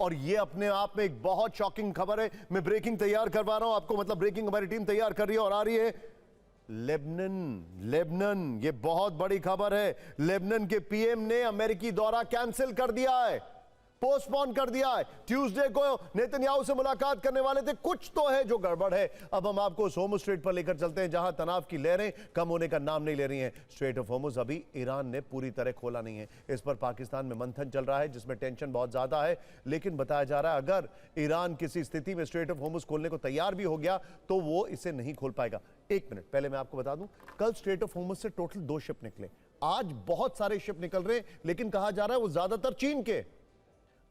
और ये अपने आप में एक बहुत शॉकिंग खबर है। मैं ब्रेकिंग तैयार करवा रहा हूं आपको, मतलब ब्रेकिंग हमारी टीम तैयार कर रही है और आ रही है। लेबनान, ये बहुत बड़ी खबर है। लेबनान के पीएम ने अमेरिकी दौरा कैंसिल कर दिया है, पोस्टपोन कर दिया है। ट्यूसडे को नेतन्याहू से मुलाकात करने वाले थे। कुछ तो है जो गड़बड़ है। अब हम आपको होर्मुज स्ट्रेट पर लेकर चलते हैं, जहां तनाव की लहरें कम होने का नाम नहीं ले रही हैं। स्ट्रेट ऑफ होर्मुज अभी ईरान ने पूरी तरह खोला नहीं है। इस पर पाकिस्तान में मंथन चल रहा है, जिसमें टेंशन बहुत ज्यादा है। लेकिन बताया जा रहा है अगर ईरान किसी स्थिति में स्ट्रेट ऑफ होर्मुज खोलने को तैयार भी हो गया तो वो इसे नहीं खोल पाएगा। एक मिनट पहले मैं आपको बता दूं, कल स्ट्रेट ऑफ होर्मुज से टोटल 2 शिप निकले। आज बहुत सारे शिप निकल रहे हैं, लेकिन कहा जा रहा है वो ज्यादातर चीन के।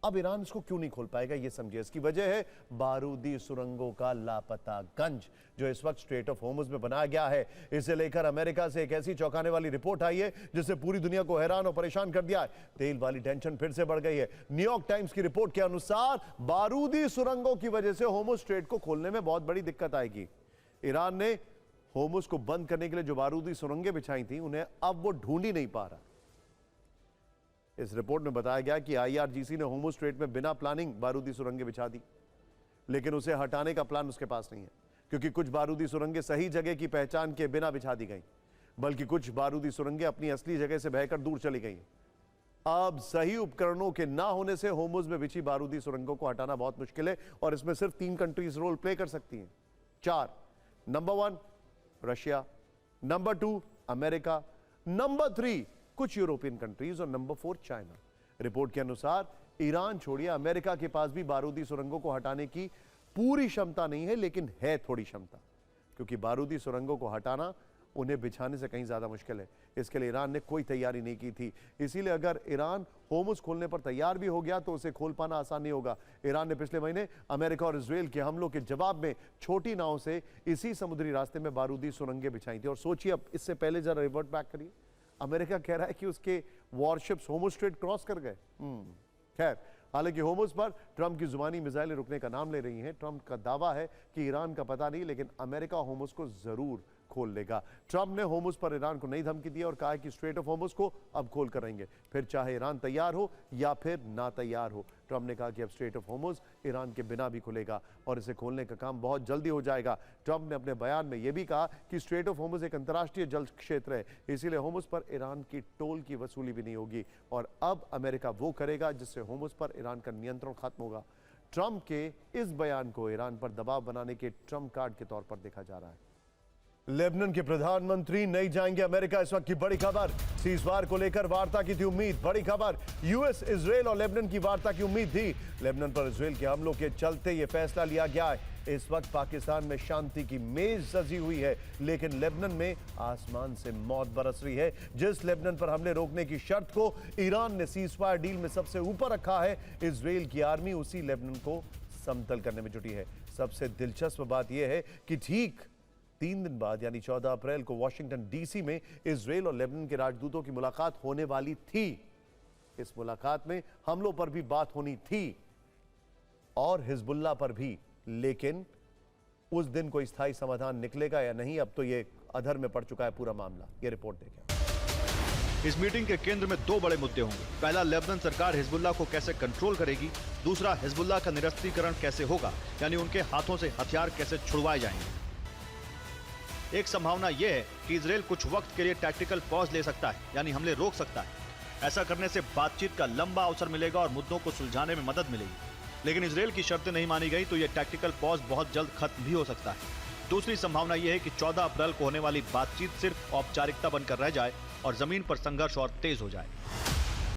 अब ईरान इसको क्यों नहीं खोल पाएगा, ये समझिए। इसकी वजह है बारूदी सुरंगों का लापता गंज, जो इस वक्त स्ट्रेट ऑफ होर्मुज में बनाया गया है। इसे लेकर अमेरिका से एक ऐसी चौंकाने वाली रिपोर्ट आई है जिससे पूरी दुनिया को हैरान और परेशान कर दिया है। तेल वाली टेंशन फिर से बढ़ गई है। न्यूयॉर्क टाइम्स की रिपोर्ट के अनुसार बारूदी सुरंगों की वजह से होर्मुज स्ट्रेट को खोलने में बहुत बड़ी दिक्कत आएगी। ईरान ने होर्मुज को बंद करने के लिए जो बारूदी सुरंगें बिछाई थी, उन्हें अब वो ढूंढ ही नहीं पा रहा। इस रिपोर्ट में बताया गया कि आईआरजीसी ने होर्मुज स्ट्रेट में बिना प्लानिंग बारूदी सुरंगें बिछा दी, लेकिन उसे हटाने का प्लान उसके पास नहीं है, क्योंकि कुछ बारूदी सुरंगें सही जगह की पहचान के बिना बिछा दी गई, बल्कि कुछ बारूदी सुरंगें अपनी असली जगह से बहकर दूर चली गई। अब सही उपकरणों के ना होने से होर्मुज में बिछी बारूदी सुरंगों को हटाना बहुत मुश्किल है, और इसमें सिर्फ 3 कंट्रीज रोल प्ले कर सकती हैं। 4, number 1 Russia, number 2 America, number 3 कुछ यूरोपियन कंट्रीज और नंबर 4 चाइना। रिपोर्ट के अनुसार ईरान छोड़िए, अमेरिका के पास भी बारूदी सुरंगों को हटाने की पूरी क्षमता नहीं है, लेकिन है थोड़ी क्षमता, क्योंकि बारूदी सुरंगों को हटाना उन्हें बिछाने से कहीं ज्यादा मुश्किल है। इसके लिए ईरान ने कोई तैयारी नहीं की थी। इसीलिए अगर ईरान होर्मुज खोलने पर तैयार भी हो गया तो उसे खोल पाना आसान नहीं होगा। ईरान ने पिछले महीने अमेरिका और इजराइल के हमलों के जवाब में छोटी नाव से इसी समुद्री रास्ते में बारूदी सुरंगें बिछाई थी। और सोचिए, अब इससे पहले जरा रिवर्ट बैक करिए, अमेरिका कह रहा है कि उसके वॉरशिप्स होर्मुज स्ट्रेट क्रॉस कर गए। खैर, हालांकि होर्मुज पर ट्रंप की जुबानी मिसाइलें रुकने का नाम ले रही हैं। ट्रंप का दावा है कि ईरान का पता नहीं, लेकिन अमेरिका होर्मुज को जरूर खोल लेगा। ट्रंप ने होर्मुज पर ईरान को नई धमकी दी और कहा है कि स्ट्रेट ऑफ होर्मुज को अब खोल कर रहेंगे, फिर चाहे ईरान तैयार हो या फिर ना तैयार हो। ट्रंप ने कहा कि अब स्ट्रेट ऑफ होर्मुज ईरान के बिना भी खुलेगा और इसे खोलने का काम बहुत जल्दी हो जाएगा। ट्रंप ने अपने बयान में यह भी कहा कि स्ट्रेट ऑफ होर्मुज एक अंतर्राष्ट्रीय जल क्षेत्र है, इसीलिए होर्मुज पर ईरान की टोल की वसूली भी नहीं होगी, और अब अमेरिका वो करेगा जिससे होर्मुज पर ईरान का नियंत्रण खत्म होगा। ट्रंप के इस बयान को ईरान पर दबाव बनाने के ट्रंप कार्ड के तौर पर देखा जा रहा है। लेबनान के प्रधानमंत्री नहीं जाएंगे अमेरिका, इस वक्त की बड़ी खबर। सीजफायर को लेकर वार्ता की थी उम्मीद, बड़ी खबर। यूएस, इजराइल और लेबनान की वार्ता की उम्मीद थी। लेबनान पर इजराइल के हमलों के चलते यह फैसला लिया गया है। इस वक्त पाकिस्तान में शांति की मेज सजी हुई है, लेकिन लेबनान में आसमान से मौत बरस रही है। जिस लेबनान पर हमले रोकने की शर्त को ईरान ने सीजफायर डील में सबसे ऊपर रखा है, इजराइल की आर्मी उसी लेबनान को समतल करने में जुटी है। सबसे दिलचस्प बात यह है कि ठीक 3 दिन बाद यानी 14 अप्रैल को वाशिंगटन डीसी में इजराइल और लेबनान के राजदूतों की मुलाकात होने वाली थी। इस मुलाकात में हमलों पर भी बात होनी थी और हिजबुल्लाह पर भी, लेकिन उस दिन कोई स्थायी समाधान निकलेगा या नहीं, अब तो ये अधर में पड़ चुका है पूरा मामला। ये रिपोर्ट देखें। इस मीटिंग के केंद्र में 2 बड़े मुद्दे होंगे। पहला, लेबनान सरकार हिजबुल्लाह को कैसे कंट्रोल करेगी। दूसरा, हिजबुल्लाह का निरस्त्रीकरण कैसे होगा, यानी उनके हाथों से हथियार कैसे छुड़वाए जाएंगे। एक संभावना यह है कि इजराइल कुछ वक्त के लिए टैक्टिकल पॉज ले सकता है, यानी हमले रोक सकता है। ऐसा करने से बातचीत का लंबा अवसर मिलेगा और मुद्दों को सुलझाने में मदद मिलेगी। लेकिन इजराइल की शर्तें नहीं मानी गई तो यह टैक्टिकल पॉज बहुत जल्द खत्म भी हो सकता है। दूसरी संभावना यह है कि 14 अप्रैल को होने वाली बातचीत सिर्फ औपचारिकता बनकर रह जाए और जमीन पर संघर्ष और तेज हो जाए।